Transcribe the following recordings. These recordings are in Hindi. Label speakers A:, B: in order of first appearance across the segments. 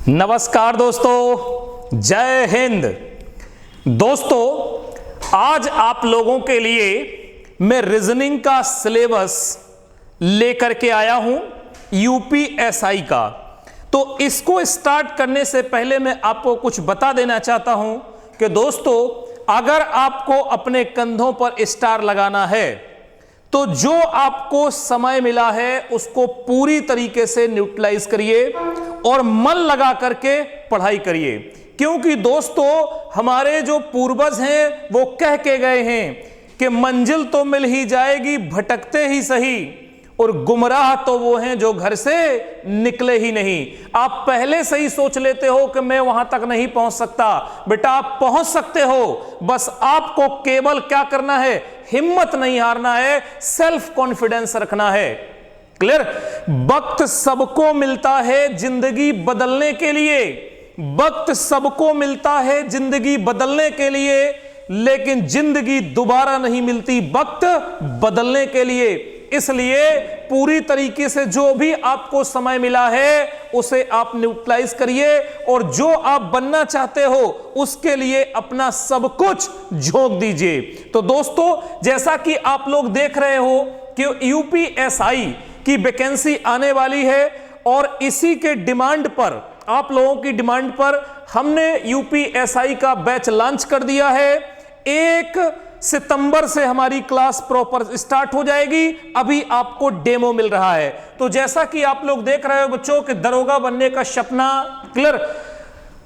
A: नमस्कार दोस्तों, जय हिंद। दोस्तों, आज आप लोगों के लिए मैं रीजनिंग का सिलेबस लेकर के आया हूं यूपीएसआई का। तो इसको स्टार्ट करने से पहले मैं आपको कुछ बता देना चाहता हूं कि दोस्तों, अगर आपको अपने कंधों पर स्टार लगाना है तो जो आपको समय मिला है उसको पूरी तरीके से न्यूट्रलाइज करिए और मन लगा करके पढ़ाई करिए। क्योंकि दोस्तों, हमारे जो पूर्वज हैं वो कह के गए हैं कि मंजिल तो मिल ही जाएगी भटकते ही सही, और गुमराह तो वो हैं जो घर से निकले ही नहीं। आप पहले से ही सोच लेते हो कि मैं वहां तक नहीं पहुंच सकता। बेटा, आप पहुंच सकते हो, बस आपको केवल क्या करना है, हिम्मत नहीं हारना है, सेल्फ कॉन्फिडेंस रखना है। क्लियर? वक्त सबको मिलता है जिंदगी बदलने के लिए, वक्त सबको मिलता है जिंदगी बदलने के लिए, लेकिन जिंदगी दोबारा नहीं मिलती वक्त बदलने के लिए। इसलिए पूरी तरीके से जो भी आपको समय मिला है उसे आप न्यूट्रलाइज करिए, और जो आप बनना चाहते हो उसके लिए अपना सब कुछ झोंक दीजिए। तो दोस्तों, जैसा कि आप लोग देख रहे हो कि यूपीएसआई की वैकेंसी आने वाली है, और इसी के डिमांड पर, आप लोगों की डिमांड पर हमने यूपीएसआई का बैच लॉन्च कर दिया है। 1 सितंबर से हमारी क्लास प्रॉपर स्टार्ट हो जाएगी। अभी आपको डेमो मिल रहा है। तो जैसा कि आप लोग देख रहे हो बच्चों, कि दरोगा बनने का सपना, क्लियर,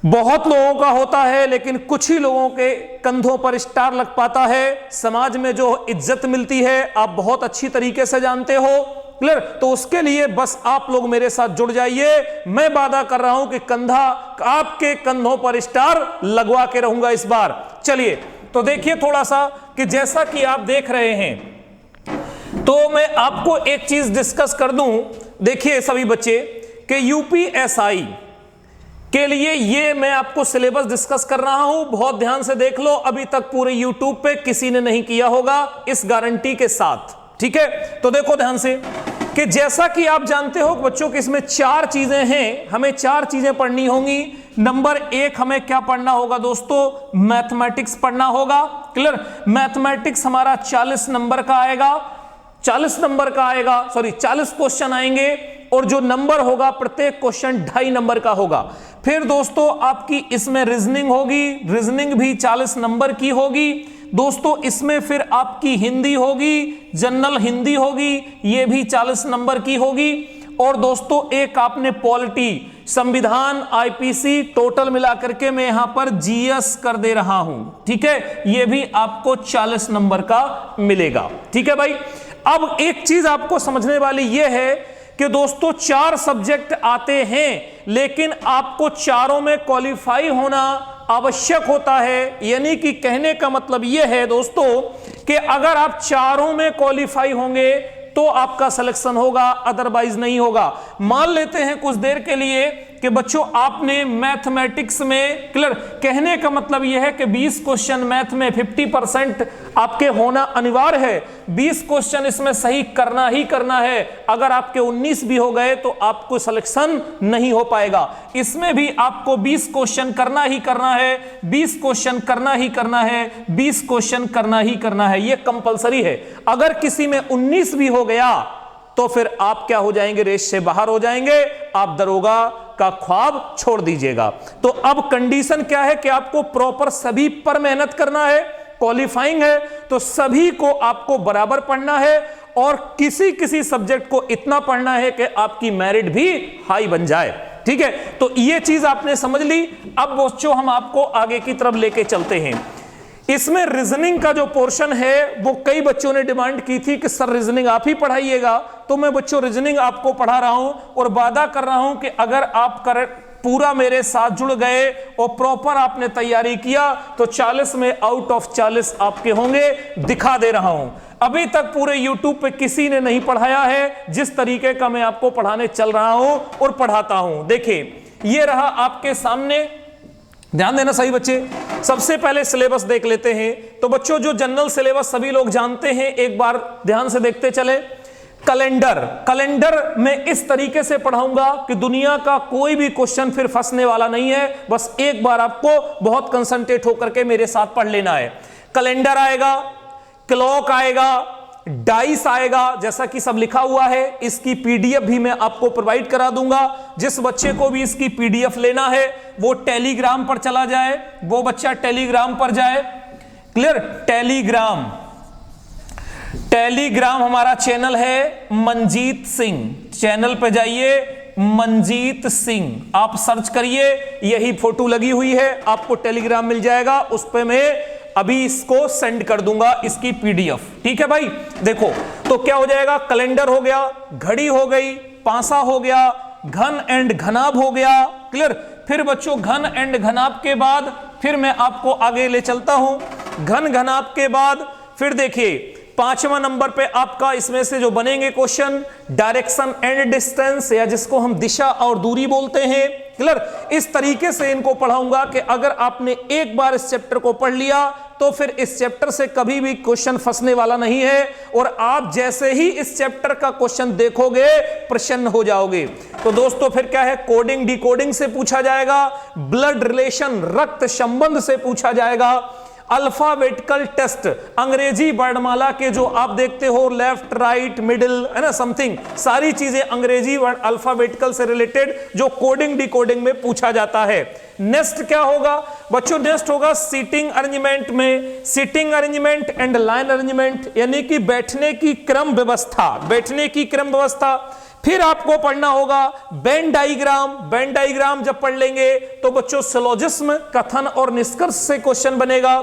A: बहुत लोगों का होता है, लेकिन कुछ ही लोगों के कंधों पर स्टार लग पाता है। समाज में जो इज्जत मिलती है आप बहुत अच्छी तरीके से जानते हो। क्लियर? तो उसके लिए बस आप लोग मेरे साथ जुड़ जाइए। मैं वादा कर रहा हूं कि कंधा, आपके कंधों पर स्टार लगवा के रहूंगा इस बार। चलिए, तो देखिए थोड़ा सा कि जैसा कि आप देख रहे हैं, तो मैं आपको एक चीज डिस्कस कर दूं। देखिए सभी बच्चे, कि यूपीएसआई के लिए ये मैं आपको सिलेबस डिस्कस कर रहा हूं, बहुत ध्यान से देख लो। अभी तक पूरे यूट्यूब पे किसी ने नहीं किया होगा, इस गारंटी के साथ। ठीक है? तो देखो ध्यान से कि जैसा कि आप जानते हो बच्चों कि इसमें 4 चीजें हैं, हमें 4 चीजें पढ़नी होंगी। नंबर 1 हमें क्या पढ़ना होगा दोस्तों? मैथमेटिक्स पढ़ना होगा। क्लियर? मैथमेटिक्स हमारा 40 नंबर का आएगा, 40 नंबर का आएगा, सॉरी 40 क्वेश्चन आएंगे, और जो नंबर होगा प्रत्येक क्वेश्चन 2.5 नंबर का होगा। फिर दोस्तों आपकी इसमें रीजनिंग होगी, रीजनिंग भी 40 नंबर की होगी दोस्तों। इसमें फिर आपकी हिंदी होगी, जनरल हिंदी होगी, ये भी 40 नंबर की होगी। और दोस्तों एक आपने पॉलिटी, संविधान, आईपीसी, टोटल मिलाकर के मैं यहां पर जीएस कर दे रहा हूं। ठीक है? ये भी आपको 40 नंबर का मिलेगा। ठीक है भाई? अब एक चीज आपको समझने वाली ये है कि दोस्तों 4 सब्जेक्ट आते हैं, लेकिन आपको चारों में क्वालिफाई होना आवश्यक होता है। यानी कि कहने का मतलब यह है दोस्तों कि अगर आप चारों में क्वालिफाई होंगे तो आपका सिलेक्शन होगा, अदरवाइज नहीं होगा। मान लेते हैं कुछ देर के लिए कि बच्चों आपने मैथमेटिक्स में, क्लियर, कहने का मतलब यह है कि 20 क्वेश्चन मैथ में 50% आपके होना अनिवार्य है। 20 क्वेश्चन इसमें सही करना ही करना है। अगर आपके 19 भी हो गए तो आपको सिलेक्शन नहीं हो पाएगा। इसमें भी आपको 20 क्वेश्चन करना ही करना है, 20 क्वेश्चन करना ही करना है, 20 क्वेश्चन करना ही करना है, यह कंपलसरी है। अगर किसी में 19 भी हो गया तो फिर आप क्या हो जाएंगे, रेस से बाहर हो जाएंगे, आप दरोगा का ख्वाब छोड़ दीजिएगा। तो अब कंडीशन क्या है कि आपको प्रॉपर सभी पर मेहनत करना है। क्वालिफाइंग है तो सभी को आपको बराबर पढ़ना है, और किसी किसी सब्जेक्ट को इतना पढ़ना है कि आपकी मेरिट भी हाई बन जाए। ठीक है? तो ये चीज आपने समझ ली। अब बच्चों हम आपको आगे की तरफ लेके चलते हैं। इसमें रीजनिंग का जो पोर्शन है वो कई बच्चों ने डिमांड की थी कि सर रीजनिंग आप ही पढ़ाइएगा। तो मैं बच्चों रीजनिंग आपको पढ़ा रहा हूं, और वादा कर रहा हूं कि अगर आप पूरा मेरे साथ जुड़ गए और प्रॉपर आपने तैयारी किया तो 40 में आउट ऑफ 40 आपके होंगे। दिखा दे रहा हूं, अभी तक पूरे YouTube पे किसी ने नहीं पढ़ाया है जिस तरीके का मैं आपको पढ़ाने चल रहा हूं और पढ़ाता हूं। देखिए ये रहा आपके सामने, ध्यान देना सही बच्चे। सबसे पहले सिलेबस देख लेते हैं। तो बच्चों जो जनरल सिलेबस सभी लोग जानते हैं, एक बार ध्यान से देखते चले। कैलेंडर, कैलेंडर में इस तरीके से पढ़ाऊंगा कि दुनिया का कोई भी क्वेश्चन फिर फंसने वाला नहीं है। बस एक बार आपको बहुत कंसंट्रेट होकर के मेरे साथ पढ़ लेना है। कैलेंडर आएगा, क्लॉक आएगा, डाइस आएगा, जैसा कि सब लिखा हुआ है। इसकी पीडीएफ भी मैं आपको प्रोवाइड करा दूंगा। जिस बच्चे को भी इसकी पीडीएफ लेना है वो टेलीग्राम पर चला जाए, वो बच्चा टेलीग्राम पर जाए। क्लियर? टेलीग्राम, टेलीग्राम हमारा चैनल है मनजीत सिंह, चैनल पे जाइए मनजीत सिंह, आप सर्च करिए, यही फोटो लगी हुई है, आपको टेलीग्राम मिल जाएगा। उस पे मैं अभी इसको सेंड कर दूंगा, इसकी पीडीएफ। ठीक है भाई? देखो तो क्या हो जाएगा, कैलेंडर हो गया, घड़ी हो गई, पासा हो गया, घन एंड घनाभ हो गया। क्लियर? फिर बच्चों घन एंड घनाभ के बाद फिर मैं आपको आगे ले चलता हूं। घन घनाभ के बाद फिर देखिए 5वां नंबर पे आपका इसमें से जो बनेंगे क्वेश्चन, डायरेक्शन एंड डिस्टेंस, या जिसको हम दिशा और दूरी बोलते हैं। क्लियर? इस तरीके से इनको पढ़ाऊंगा कि अगर आपने एक बार इस चैप्टर को पढ़ लिया तो फिर इस चैप्टर से कभी भी क्वेश्चन फंसने वाला नहीं है, और आप जैसे ही इस चैप्टर का क्वेश्चन देखोगे प्रसन्न हो जाओगे। तो दोस्तों फिर क्या है, कोडिंग डिकोडिंग से पूछा जाएगा, ब्लड रिलेशन रक्त संबंध से पूछा जाएगा, अल्फाबेटिकल टेस्ट, अंग्रेजी वर्णमाला के जो आप देखते हो लेफ्ट राइट मिडिल है ना समथिंग, सारी चीजें अंग्रेजी अल्फाबेटिकल से रिलेटेड जो कोडिंग डिकोडिंग में पूछा जाता है। नेक्स्ट क्या होगा बच्चों, नेक्स्ट होगा सीटिंग अरेंजमेंट में, seating arrangement and line arrangement, यानी कि बैठने की क्रम व्यवस्था, बैठने की क्रम व्यवस्था। फिर आपको पढ़ना होगा वेन डायग्राम, वेन डायग्राम जब पढ़ लेंगे तो बच्चों सिलोजिज्म, कथन और निष्कर्ष से क्वेश्चन बनेगा।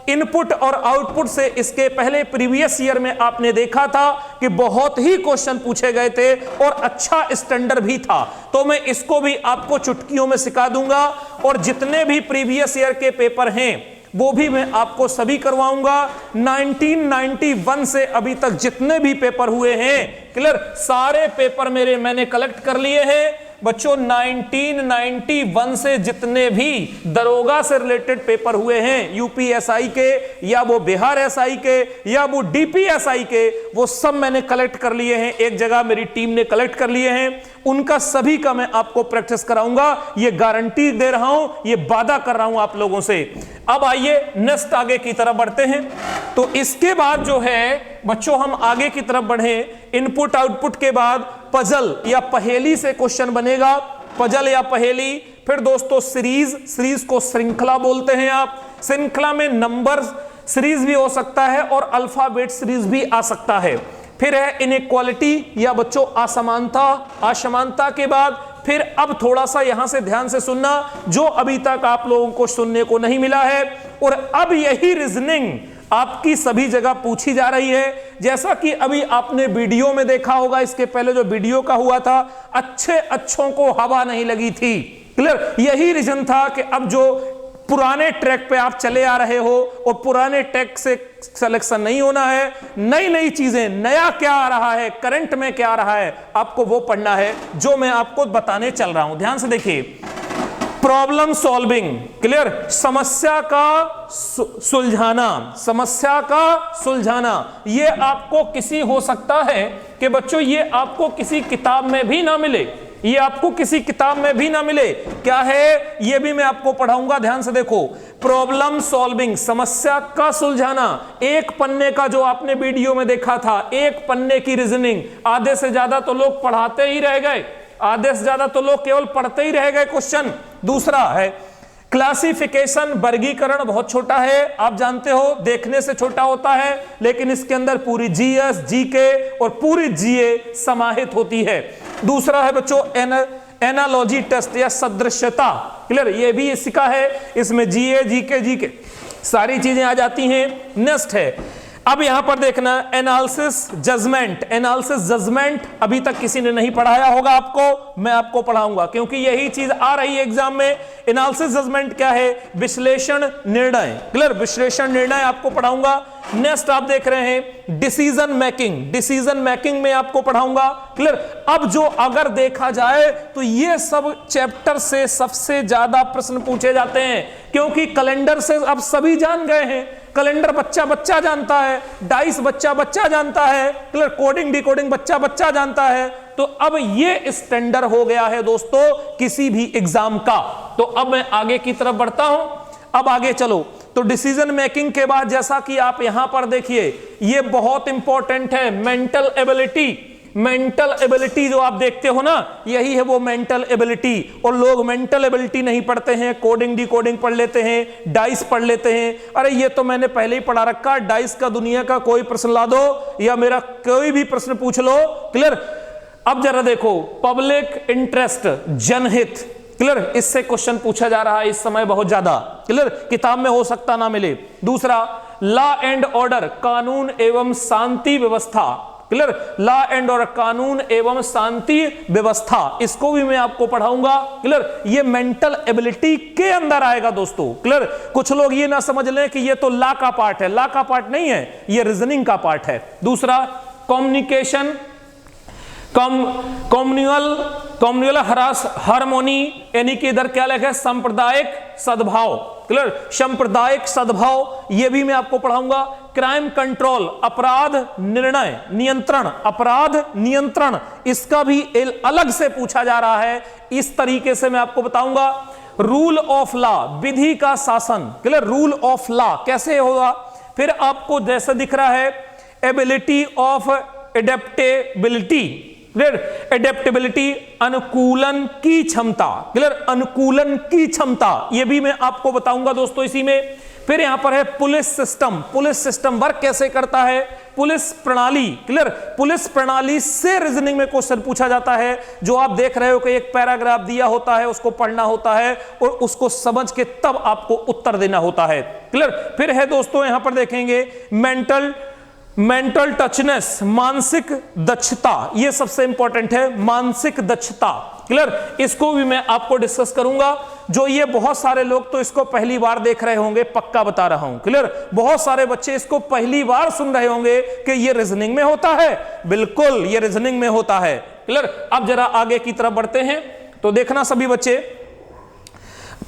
A: इनपुट और आउटपुट से इसके पहले प्रीवियस ईयर में आपने देखा था कि बहुत ही क्वेश्चन पूछे गए थे और अच्छा स्टैंडर्ड भी था, तो मैं इसको भी आपको चुटकियों में सिखा दूंगा, और जितने भी प्रीवियस ईयर के पेपर हैं वो भी मैं आपको सभी करवाऊंगा। 1991 से अभी तक जितने भी पेपर हुए हैं, क्लियर, सारे पेपर मैंने कलेक्ट कर लिए हैं बच्चों। 1991 से जितने भी दरोगा से रिलेटेड पेपर हुए हैं, यूपीएसआई के या वो बिहार एसआई के या वो डीपीएसआई के, वो सब मैंने कलेक्ट कर लिए हैं, एक जगह मेरी टीम ने कलेक्ट कर लिए हैं। उनका सभी का मैं आपको प्रैक्टिस कराऊंगा, ये गारंटी दे रहा हूं, ये वादा कर रहा हूं आप लोगों से। अब आइए नेक्स्ट आगे की तरफ बढ़ते हैं। तो इसके बाद जो है बच्चों हम आगे की तरफ बढ़े, इनपुट आउटपुट के बाद पजल या पहेली से क्वेश्चन बनेगा, पजल या पहेली। फिर दोस्तों सीरीज, सीरीज को श्रृंखला बोलते हैं आप, श्रृंखला में नंबर सीरीज भी हो सकता है और अल्फाबेट सीरीज भी आ सकता है। फिर है इनइक्वालिटी या बच्चों असमानता, असमानता के बाद फिर अब थोड़ा सा यहां से ध्यान से सुनना जो अभी तक आप लोगों को सुनने को नहीं मिला है, और अब यही रीजनिंग आपकी सभी जगह पूछी जा रही है। जैसा कि अभी आपने वीडियो में देखा होगा, इसके पहले जो वीडियो का हुआ था, अच्छों को हवा नहीं लगी थी। क्लियर? यही रीजन था कि अब जो पुराने ट्रैक पे आप चले आ रहे हो और पुराने ट्रैक से सिलेक्शन नहीं होना है, नई नई चीजें, नया क्या आ रहा है, करंट में क्या आ रहा है, आपको वो पढ़ना है जो मैं आपको बताने चल रहा हूं। ध्यान से देखिए, प्रॉब्लम सॉल्विंग, क्लियर, समस्या का सुलझाना, समस्या का सुलझाना, ये आपको किसी हो सकता है कि बच्चों ये आपको किसी किताब में भी ना मिले, ये आपको किसी किताब में भी ना मिले। क्या है ये भी मैं आपको पढ़ाऊंगा, ध्यान से देखो। प्रॉब्लम सॉल्विंग, समस्या का सुलझाना, एक पन्ने का जो आपने वीडियो में देखा था, एक पन्ने की रीजनिंग, आधे से ज्यादा तो लोग पढ़ाते ही रह गए, आधे से ज्यादा तो लोग केवल पढ़ते ही रह गए क्वेश्चन। दूसरा है क्लासिफिकेशन, वर्गीकरण बहुत छोटा है, आप जानते हो देखने से छोटा होता है, लेकिन इसके अंदर पूरी जीएस, जीके और पूरी जीए समाहित होती है। दूसरा है बच्चों एनालॉजी टेस्ट या सदृश्यता, क्लियर, ये भी इसका है, इसमें जीए, जीके, जीके सारी चीजें आ जाती हैं। नेक्स्ट है अब यहां पर देखना एनालिसिस जजमेंट, एनालिसिस जजमेंट अभी तक किसी ने नहीं पढ़ाया होगा आपको, मैं आपको पढ़ाऊंगा क्योंकि यही चीज आ रही है एग्जाम में। एनालिसिस जजमेंट क्या है, विश्लेषण निर्णय, क्लियर, विश्लेषण निर्णय आपको पढ़ाऊंगा। नेक्स्ट आप देख रहे हैं डिसीजन मेकिंग, डिसीजन मेकिंग में आपको पढ़ाऊंगा, क्लियर। अब जो अगर देखा जाए तो ये सब चैप्टर से सबसे ज्यादा प्रश्न पूछे जाते हैं, क्योंकि कैलेंडर से अब सभी जान गए हैं, कैलेंडर बच्चा बच्चा जानता है, डाइस बच्चा बच्चा जानता है, क्लियर, कोडिंग डिकोडिंग बच्चा बच्चा जानता है। तो अब ये स्टैंडर्ड हो गया है दोस्तों किसी भी एग्जाम का। तो अब मैं आगे की तरफ बढ़ता हूं। अब आगे चलो, तो डिसीजन मेकिंग के बाद जैसा कि आप यहां पर देखिए, ये बहुत इंपॉर्टेंट है, मेंटल एबिलिटी। मेंटल एबिलिटी जो आप देखते हो ना, यही है वो मेंटल एबिलिटी। और लोग मेंटल एबिलिटी नहीं पढ़ते हैं, कोडिंग डिकोडिंग पढ़ लेते हैं, डाइस पढ़ लेते हैं। अरे ये तो मैंने पहले ही पढ़ा रखा, डाइस का दुनिया का कोई प्रश्न ला दो या मेरा कोई भी प्रश्न पूछ लो, क्लियर। अब जरा देखो, पब्लिक इंटरेस्ट, जनहित, क्लियर, इससे क्वेश्चन पूछा जा रहा है इस समय बहुत ज्यादा, क्लियर, किताब में हो सकता ना मिले। दूसरा, लॉ एंड ऑर्डर, कानून एवं शांति व्यवस्था, क्लियर, लॉ एंड ऑर्डर, कानून एवं शांति व्यवस्था, इसको भी मैं आपको पढ़ाऊंगा, क्लियर। ये मेंटल एबिलिटी के अंदर आएगा दोस्तों, क्लियर। कुछ लोग ये ना समझ लें कि ये तो लॉ का पार्ट है, लॉ का पार्ट नहीं है, ये रीजनिंग का पार्ट है। दूसरा, कम्युनिकेशन, कम्युनल हार्मोनी, यानी कि इधर क्या लिखा है, सांप्रदायिक सद्भाव, क्लियर, सांप्रदायिक सद्भाव, ये भी मैं आपको पढ़ाऊंगा। क्राइम कंट्रोल, अपराध निर्णय नियंत्रण, अपराध नियंत्रण, इसका भी अलग से पूछा जा रहा है, इस तरीके से मैं आपको बताऊंगा। रूल ऑफ लॉ, विधि का शासन, क्लियर, रूल ऑफ लॉ कैसे होगा। फिर आपको जैसे दिख रहा है, ability of adaptability, clear, adaptability, अनुकूलन की क्षमता, क्लियर, अनुकूलन की क्षमता, यह भी मैं आपको बताऊंगा दोस्तों इसी में। फिर यहां पर है police system, police system work कैसे करता है, पुलिस प्रणाली, क्लियर, पुलिस प्रणाली से रीजनिंग में क्वेश्चन पूछा जाता है। जो आप देख रहे हो कि एक पैराग्राफ दिया होता है, उसको पढ़ना होता है और उसको समझ के तब आपको उत्तर देना होता है, क्लियर। फिर है दोस्तों यहां पर देखेंगे मेंटल टचनेस, मानसिक दक्षता, यह सबसे इंपॉर्टेंट है, मानसिक दक्षता, क्लियर, इसको भी मैं आपको डिस्कस करूंगा। जो ये बहुत सारे लोग तो इसको पहली बार देख रहे होंगे, पक्का बता रहा हूं, क्लियर, बहुत सारे बच्चे इसको पहली बार सुन रहे होंगे कि ये रीजनिंग में होता है। बिल्कुल, ये रीजनिंग में होता है, क्लियर। अब जरा आगे की तरफ बढ़ते हैं, तो देखना सभी बच्चे,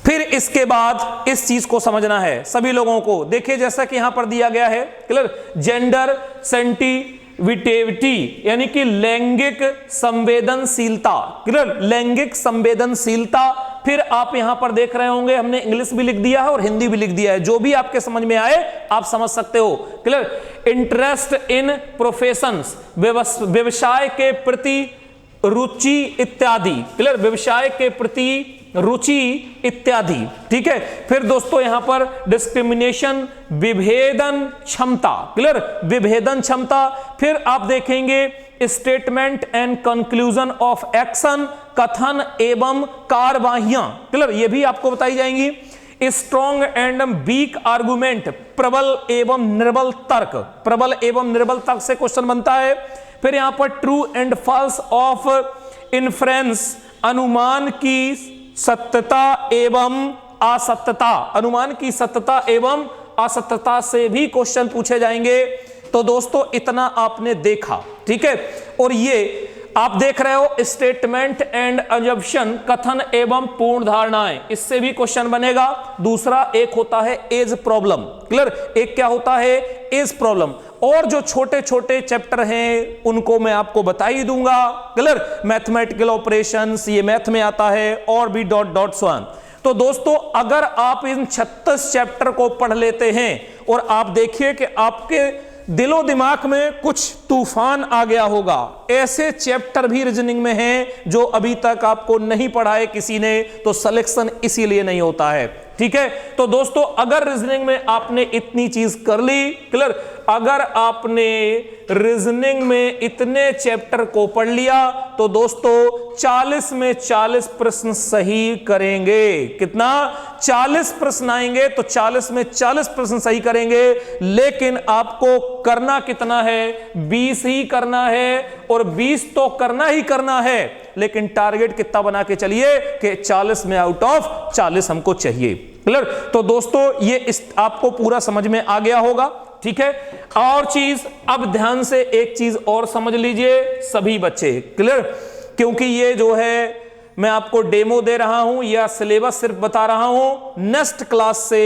A: फिर इसके बाद इस चीज को समझना है सभी लोगों को। देखिए जैसा कि यहां पर दिया गया है, क्लियर, जेंडर सेंसिटिविटी, यानी कि लैंगिक संवेदनशीलता, क्लियर, लैंगिक संवेदनशीलता। फिर आप यहां पर देख रहे होंगे, हमने इंग्लिश भी लिख दिया है और हिंदी भी लिख दिया है, जो भी आपके समझ में आए आप समझ सकते हो, क्लियर। इंटरेस्ट इन प्रोफेशंस, व्यवसाय के प्रति रुचि इत्यादि, क्लियर, व्यवसाय के प्रति रुचि इत्यादि, ठीक है। फिर दोस्तों यहां पर डिस्क्रिमिनेशन, विभेदन क्षमता, क्लियर, विभेदन क्षमता। फिर आप देखेंगे statement and conclusion of action, कथन एवं कार्यवाहियां, क्लियर, ये भी आपको बताई जाएंगी। स्ट्रॉन्ग एंड वीक आर्गुमेंट, प्रबल एवं निर्बल तर्क, प्रबल एवं निर्बल तर्क से क्वेश्चन बनता है। फिर यहां पर true and false of inference, अनुमान की सत्यता एवं असत्यता, अनुमान की सत्यता एवं असत्यता से भी क्वेश्चन पूछे जाएंगे। तो दोस्तों इतना आपने देखा, ठीक है। और ये आप देख रहे हो स्टेटमेंट एंड अजम्पशन, कथन एवं पूर्ण धारणाएं, इससे भी क्वेश्चन बनेगा। दूसरा एक होता है एज प्रॉब्लम, क्लियर, एक क्या होता है, एज प्रॉब्लम। और जो छोटे छोटे चैप्टर हैं उनको मैं आपको बता ही दूंगा, क्लियर, मैथमेटिकल ऑपरेशंस, ये मैथ में आता है, और भी डॉट डॉट सो ऑन। तो दोस्तों अगर आप इन 36 चैप्टर को पढ़ लेते हैं और आप देखिए कि आपके दिलो दिमाग में कुछ तूफान आ गया होगा। ऐसे चैप्टर भी रीजनिंग में हैं जो अभी तक आपको नहीं पढ़ाए किसी ने, तो सिलेक्शन इसीलिए नहीं होता है, ठीक है। तो दोस्तों अगर रीजनिंग में आपने इतनी चीज कर ली, क्लियर, अगर आपने रीजनिंग में इतने चैप्टर को पढ़ लिया तो दोस्तों 40 में 40 प्रश्न सही करेंगे। कितना? 40 प्रश्न आएंगे तो 40 में 40 प्रश्न सही करेंगे। लेकिन आपको करना कितना है? 20 ही करना है, और 20 तो करना ही करना है, लेकिन टारगेट कितना बना के चलिए कि 40 में आउट ऑफ 40 हमको चाहिए। क्लियर? तो दोस्तों ये आपको पूरा समझ में आ गया होगा, ठीक है। और चीज अब ध्यान से एक चीज और समझ लीजिए सभी बच्चे, क्लियर, क्योंकि ये जो है मैं आपको डेमो दे रहा हूं या सिलेबस सिर्फ बता रहा हूं। नेक्स्ट क्लास से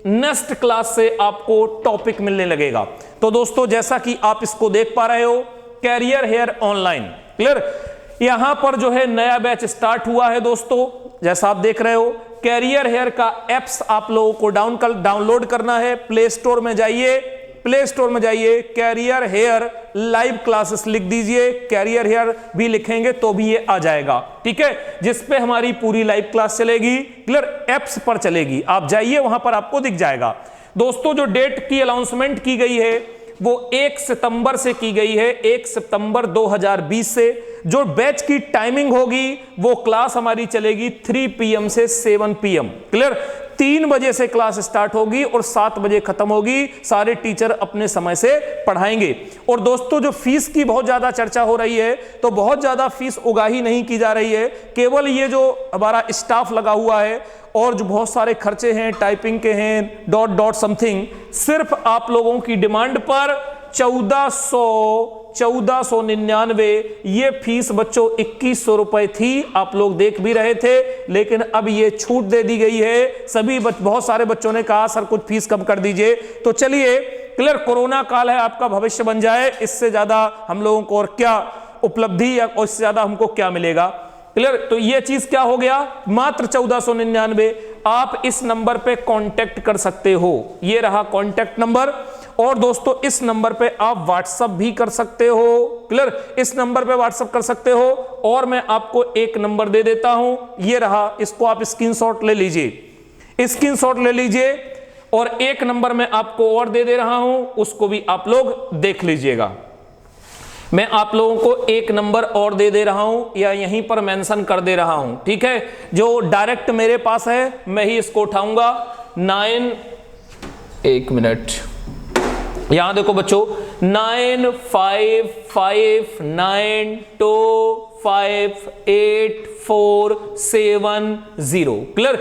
A: नेक्स्ट क्लास से आपको टॉपिक मिलने लगेगा। तो दोस्तों जैसा कि आप इसको देख पा रहे हो, कैरियर हेयर ऑनलाइन, क्लियर, यहां पर जो है नया बैच स्टार्ट हुआ है दोस्तों। जैसा आप देख रहे हो, कैरियर हेयर का एप्स आप लोगों को डाउनलोड करना है। प्ले स्टोर में जाइए, कैरियर हेयर लाइव क्लासेस लिख दीजिए, कैरियर हेयर भी लिखेंगे तो भी ये आ जाएगा, ठीक है, जिसपे हमारी पूरी लाइव क्लास चलेगी, क्लियर, एप्स पर चलेगी। आप जाइए, वहां पर आपको दिख जाएगा। दोस्तों जो डेट की अनाउंसमेंट की गई है वो 1 सितंबर से की गई है, 1 सितंबर 2020 से। जो बैच की टाइमिंग होगी वो क्लास हमारी चलेगी 3 PM से 7 PM, क्लियर। 3 बजे से क्लास स्टार्ट होगी और 7 बजे खत्म होगी। सारे टीचर अपने समय से पढ़ाएंगे। और दोस्तों जो फीस की बहुत ज्यादा चर्चा हो रही है, तो बहुत ज्यादा फीस उगाही नहीं की जा रही है। केवल ये जो हमारा स्टाफ लगा हुआ है और जो बहुत सारे खर्चे हैं, टाइपिंग के हैं, डॉट समथिंग, सिर्फ आप लोगों की डिमांड पर 1499 ये फीस बच्चों 2100 रुपए थी। आप लोग देख भी रहे थे, लेकिन अब ये छूट दे दी गई है। बहुत सारे बच्चों ने कहा सर कुछ फीस कम कर दीजिए। तो चलिए, क्लियर, कोरोना काल है, आपका भविष्य बन जाए, इससे ज्यादा हम लोगों को और क्या उपलब्धि या इससे ज्यादा हमको क्या मिलेगा, क्लियर। तो ये चीज क्या हो गया, मात्र 1499। आप इस नंबर पे कांटेक्ट कर सकते हो, ये रहा कांटेक्ट नंबर। और दोस्तों इस नंबर पे आप व्हाट्सएप भी कर सकते हो, क्लियर, इस नंबर पे व्हाट्सएप कर सकते हो। और मैं आपको एक नंबर दे देता हूं, ये रहा, इसको आप स्क्रीनशॉट ले लीजिए, और एक नंबर मैं आपको और दे दे रहा हूं, उसको भी आप लोग देख लीजिएगा। मैं आप लोगों को एक नंबर और दे रहा हूं, या यहीं पर मेंशन कर दे रहा हूं, ठीक है, जो डायरेक्ट मेरे पास है, मैं ही इसको उठाऊंगा। 1 मिनट, यहां देखो बच्चों, 95552847 क्लियर।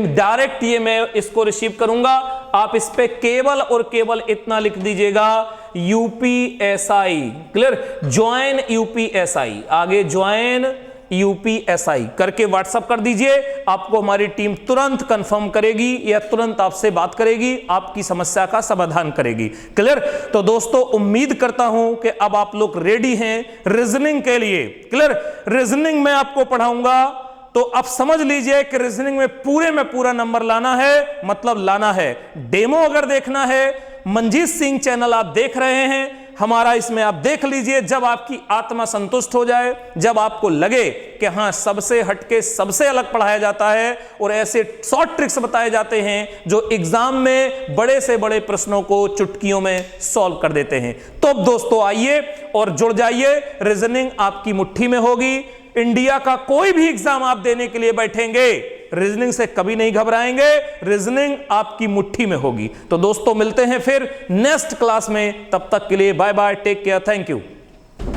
A: डायरेक्ट ये मैं इसको रिसीव करूंगा। आप इस पे केवल और केवल इतना लिख दीजिएगा, यूपीएसआई, क्लियर, ज्वाइन यूपीएसआई, आगे ज्वाइन यूपीएसआई करके व्हाट्सएप कर दीजिए। आपको हमारी टीम तुरंत कंफर्म करेगी या तुरंत आपसे बात करेगी, आपकी समस्या का समाधान करेगी, क्लियर। तो दोस्तों उम्मीद करता हूं कि अब आप लोग रेडी हैं रीजनिंग के लिए, क्लियर। रीजनिंग में आपको पढ़ाऊंगा, तो अब समझ लीजिए कि रीजनिंग में पूरा नंबर लाना है, मतलब लाना है। डेमो अगर देखना है, मंजीत सिंह चैनल आप देख रहे हैं हमारा, इसमें आप देख लीजिए। जब आपकी आत्मा संतुष्ट हो जाए, जब आपको लगे कि हां सबसे हटके सबसे अलग पढ़ाया जाता है और ऐसे शॉर्ट ट्रिक्स बताए जाते हैं जो एग्जाम में बड़े से बड़े प्रश्नों को चुटकियों में सॉल्व कर देते हैं, तो अब दोस्तों आइए और जुड़ जाइए। रीजनिंग आपकी मुट्ठी में होगी। इंडिया का कोई भी एग्जाम आप देने के लिए बैठेंगे, रीजनिंग से कभी नहीं घबराएंगे, रीजनिंग आपकी मुट्ठी में होगी। तो दोस्तों मिलते हैं फिर नेक्स्ट क्लास में, तब तक के लिए bye bye, take care, thank you.